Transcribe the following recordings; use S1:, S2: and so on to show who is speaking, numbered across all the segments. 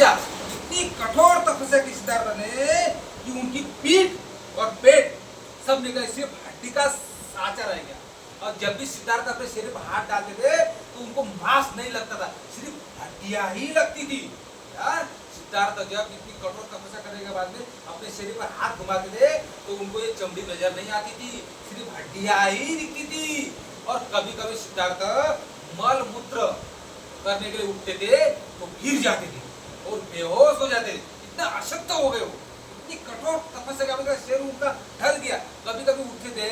S1: तपस्या, इतनी कठोर तपस्या की सिद्धार्थ ने कि उनकी पीठ और पेट सब निकल, सिर्फ हड्डी का साँचा रह गया। और जब भी सिद्धार्थ अपने शरीर पर हाथ डालते थे तो उनको मांस नहीं लगता था, सिर्फ हड्डियां ही लगती थी। यार सिद्धार्थ जब इतनी कठोर तपस्या करने के बाद में अपने शरीर पर हाथ घुमाते थे तो उनको ये चमड़ी नजर नहीं आती थी, सिर्फ हड्डियां ही दिखती थी। और कभी कभी सिद्धार्थ मल मूत्र करने के लिए उठते थे तो गिर जाते थे और बेहोश हो जाते थे, इतना अशक्त हो गए वो, इतनी कठोर तपस्या का शरीर उनका ढल गया। कभी कभी उठते थे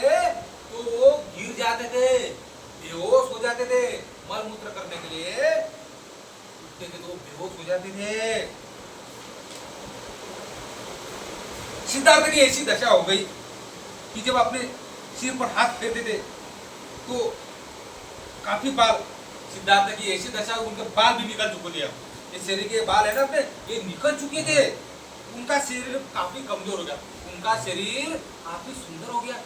S1: तो वो गिर जाते थे, बेहोश हो जाते थे, मल मूत्र करने के लिए उठते थे तो बेहोश हो जाते थे। सिद्धार्थ की ऐसी दशा हो गई कि जब अपने सिर पर हाथ फेरते थे तो काफी बाल, सिद्धार्थ की ऐसी दशा, उनके बाल भी निकल चुके थे। ये शरीर के बाल है ना अपने, ये निकल चुके थे। उनका शरीर काफी कमजोर हो गया, उनका शरीर काफी सुंदर हो गया,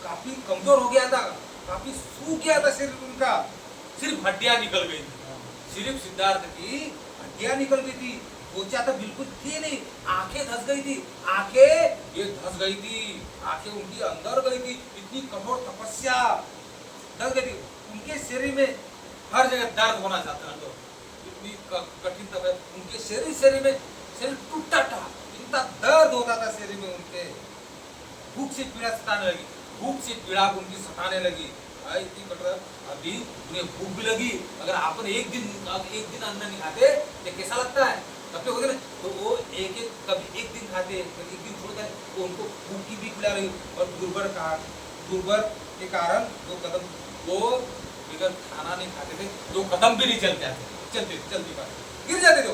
S1: काफी कमजोर हो गया था, काफी सूख गया था शरीर उनका, सिर्फ हड्डियां निकल गई थी, सिर्फ सिद्धार्थ की हड्डियां निकल गई थी, त्वचा तो बिल्कुल थी नहीं, आंखें धस गई थी, आंखें ये धस गई थी, आंखें उनकी अंदर गई थी, इतनी कठोर तपस्या धस गई थी। उनके शरीर में हर जगह दर्द होना चाहता है, तो इतनी कठिन तपस्या, उनके शरीर में शरीर टूटा था, इतना दर्द होता था शरीर में उनके, भूख से पीड़ा सताने लगी, भूख से पीड़ा उनकी सताने लगी, इतनी कठोर। अभी उन्हें भूख भी लगी, अगर आपने एक दिन अन्न नहीं खाते तो कैसा लगता है, कभी होते ना, तो वो कभी एक दिन खाते, कभी एक दिन छोड़ते तो उनको भूख की भी पीड़ा रही। और दुर्बल के कारण दो कदम, वो अगर खाना नहीं खाते थे दो कदम भी नहीं चलते पाते, गिर जाते थे।